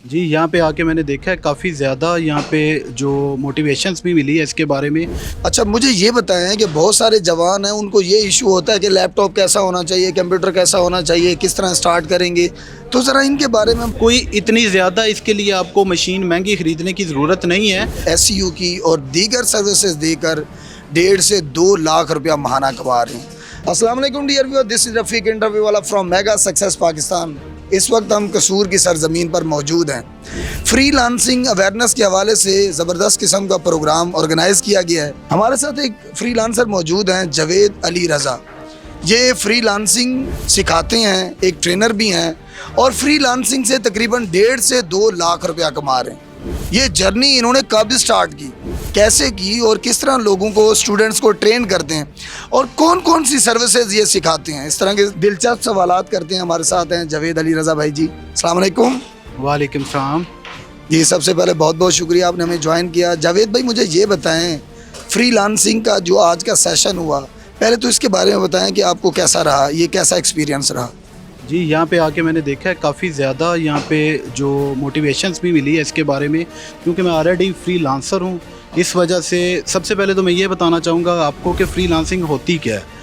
जी, यहाँ पे आके मैंने देखा है काफ़ी ज़्यादा यहाँ पे जो मोटिवेशंस भी मिली है इसके बारे में। अच्छा, मुझे ये बताएं कि बहुत सारे जवान हैं, उनको ये इशू होता है कि लैपटॉप कैसा होना चाहिए, कंप्यूटर कैसा होना चाहिए, किस तरह स्टार्ट करेंगे, तो ज़रा इनके बारे में। कोई इतनी ज़्यादा इसके लिए आपको मशीन महंगी ख़रीदने की ज़रूरत नहीं है। एसईओ की और दीगर सर्विसेज देकर 1.5 से 2 लाख रुपया महाना कमा रहे हैं। अस्सलाम वालेकुम dear viewer, this is Rafiq interview वाला फ्रॉम मेगा सक्सेस पाकिस्तान। इस वक्त हम कसूर की सरजमीन पर मौजूद हैं। फ्रीलांसिंग अवेयरनेस के हवाले से ज़बरदस्त किस्म का प्रोग्राम ऑर्गेनाइज़ किया गया है। हमारे साथ एक फ्रीलांसर मौजूद हैं, जावेद अली रज़ा। ये फ्रीलांसिंग सिखाते हैं, एक ट्रेनर भी हैं और फ्रीलांसिंग से तकरीबन 1.5 से 2 लाख रुपया कमा रहे हैं। ये जर्नी इन्होंने कब स्टार्ट की, कैसे की और किस तरह लोगों को, स्टूडेंट्स को ट्रेन करते हैं और कौन कौन सी सर्विसेज ये सिखाते हैं, इस तरह के दिलचस्प सवालात करते हैं। हमारे साथ हैं जावेद अली रज़ा भाई जी। अस्सलाम वालेकुम। वालेकुम सलाम। जी, सबसे पहले बहुत बहुत शुक्रिया आपने हमें ज्वाइन किया। जावेद भाई, मुझे ये बताएं, फ्रीलांसिंग का जो आज का सेशन हुआ, पहले तो इसके बारे में बताएं कि आपको कैसा रहा, ये कैसा एक्सपीरियंस रहा। जी, यहाँ पे आके मैंने देखा है काफ़ी ज़्यादा यहाँ पे जो मोटिवेशंस भी मिली है इसके बारे में, क्योंकि मैं ऑलरेडी फ्रीलांसर हूँ। इस वजह से सबसे पहले तो मैं ये बताना चाहूँगा आपको कि फ्रीलांसिंग होती क्या है।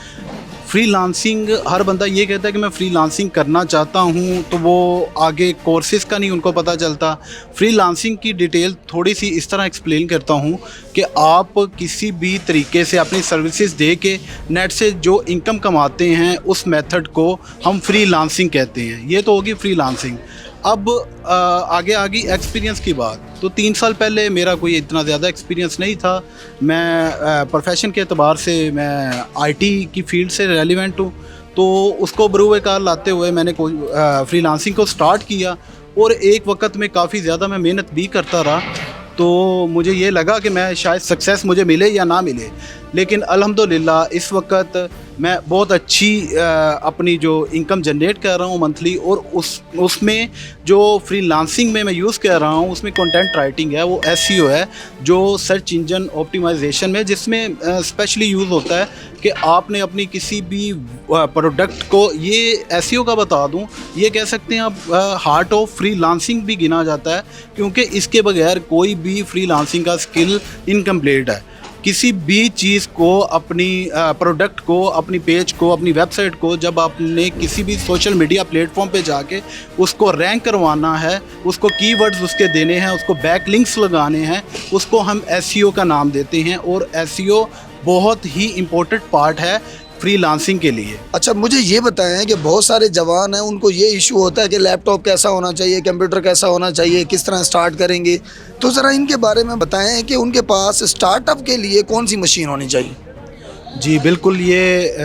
फ्रीलांसिंग, हर बंदा ये कहता है कि मैं फ्रीलांसिंग करना चाहता हूँ, तो वो आगे कोर्सेज़ का नहीं उनको पता चलता। फ्रीलांसिंग की डिटेल थोड़ी सी इस तरह एक्सप्लेन करता हूँ कि आप किसी भी तरीके से अपनी सर्विसेज दे के नेट से जो इनकम कमाते हैं, उस मेथड को हम फ्रीलांसिंग कहते हैं। ये तो होगी फ्रीलांसिंग। अब आगे एक्सपीरियंस की बात, तो 3 साल पहले मेरा कोई इतना ज़्यादा एक्सपीरियंस नहीं था। मैं प्रोफेशन के एतबार से मैं आईटी की फील्ड से रेलिवेंट हूँ, तो उसको बरूकार लाते हुए मैंने फ्रीलांसिंग को स्टार्ट किया और एक वक्त में काफ़ी ज़्यादा मैं मेहनत भी करता रहा। तो मुझे ये लगा कि मैं शायद सक्सेस मुझे मिले या ना मिले, लेकिन अल्हम्दुलिल्लाह इस वक्त मैं बहुत अच्छी अपनी जो इनकम जनरेट कर रहा हूँ मंथली। और उसमें जो फ्रीलांसिंग में मैं यूज़ कर रहा हूँ, उसमें कंटेंट राइटिंग है, वो एसईओ है, जो सर्च इंजन ऑप्टिमाइजेशन में, जिसमें स्पेशली यूज़ होता है कि आपने अपनी किसी भी प्रोडक्ट को, ये एसईओ का बता दूँ, ये कह सकते हैं आप हार्ट ऑफ फ्रीलांसिंग भी गिना जाता है, क्योंकि इसके बगैर कोई भी फ्रीलांसिंग का स्किल इनकम्प्लीट है। किसी भी चीज़ को, अपनी प्रोडक्ट को, अपनी पेज को, अपनी वेबसाइट को, जब आपने किसी भी सोशल मीडिया प्लेटफॉर्म पे जाके उसको रैंक करवाना है, उसको कीवर्ड्स उसके देने हैं, उसको बैक लिंक्स लगाने हैं, उसको हम एसईओ का नाम देते हैं। और एसईओ बहुत ही इम्पोर्टेंट पार्ट है फ्रीलांसिंग के लिए। अच्छा, मुझे ये बताएं कि बहुत सारे जवान हैं, उनको ये इशू होता है कि लैपटॉप कैसा होना चाहिए, कंप्यूटर कैसा होना चाहिए, किस तरह स्टार्ट करेंगे, तो ज़रा इनके बारे में बताएं कि उनके पास स्टार्टअप के लिए कौन सी मशीन होनी चाहिए। जी बिल्कुल, ये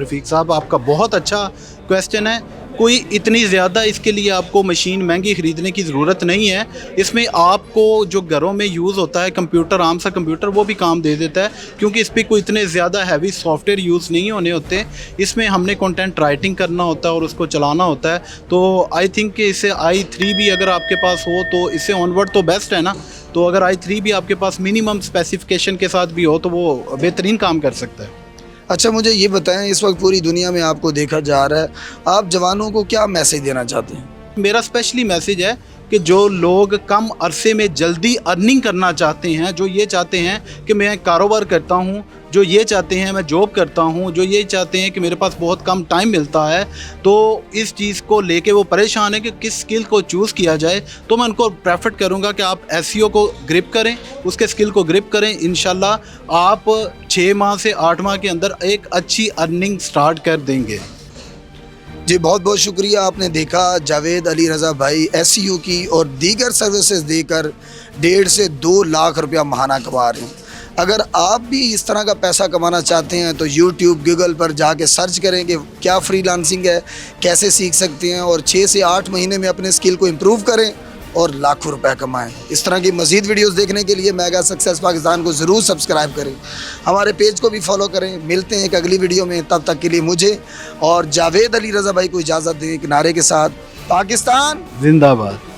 रफ़ीक साहब आपका बहुत अच्छा क्वेश्चन है। कोई इतनी ज़्यादा इसके लिए आपको मशीन महंगी ख़रीदने की ज़रूरत नहीं है। इसमें आपको जो घरों में यूज़ होता है कंप्यूटर, आम सा कंप्यूटर, वो भी काम दे देता है, क्योंकि इस पर कोई इतने ज़्यादा हैवी सॉफ्टवेयर यूज़ नहीं होने होते। इसमें हमने कंटेंट राइटिंग करना होता है और उसको चलाना होता है। तो आई थिंक कि इसे i3 भी अगर आपके पास हो तो इससे ऑनवर्ड तो बेस्ट है ना। तो अगर i3 भी आपके पास मिनिमम स्पेसिफिकेशन के साथ भी हो तो वो बेहतरीन काम कर सकता है। अच्छा, मुझे ये बताएं, इस वक्त पूरी दुनिया में आपको देखा जा रहा है, आप जवानों को क्या मैसेज देना चाहते हैं। मेरा स्पेशली मैसेज है कि जो लोग कम अरसे में जल्दी अर्निंग करना चाहते हैं, जो ये चाहते हैं कि मैं कारोबार करता हूँ, जो ये चाहते हैं मैं जॉब करता हूँ, जो ये चाहते हैं कि मेरे पास बहुत कम टाइम मिलता है, तो इस चीज़ को लेके वो परेशान है कि किस स्किल को चूज़ किया जाए, तो मैं उनको प्रेफर करूँगा कि आप एसईओ को ग्रिप करें, उसके स्किल को ग्रिप करें। इंशाल्लाह आप 6 माह से 8 माह के अंदर एक अच्छी अर्निंग स्टार्ट कर देंगे। जी, बहुत बहुत शुक्रिया। आपने देखा जावेद अली रज़ा भाई एसईओ की और दीगर सर्विसेज देकर 1.5 से 2 लाख रुपया महाना कमा रहे हैं। अगर आप भी इस तरह का पैसा कमाना चाहते हैं तो यूट्यूब, गूगल पर जाके सर्च करें कि क्या फ्रीलांसिंग है, कैसे सीख सकते हैं, और 6 से 8 महीने में अपने स्किल को इम्प्रूव करें और लाखों रुपए कमाएं। इस तरह की मज़ीद वीडियोस देखने के लिए मेगा सक्सेस पाकिस्तान को ज़रूर सब्सक्राइब करें, हमारे पेज को भी फॉलो करें। मिलते हैं एक अगली वीडियो में, तब तक के लिए मुझे और जावेद अली रज़ा भाई को इजाज़त दें एक नारे के साथ, पाकिस्तान जिंदाबाद।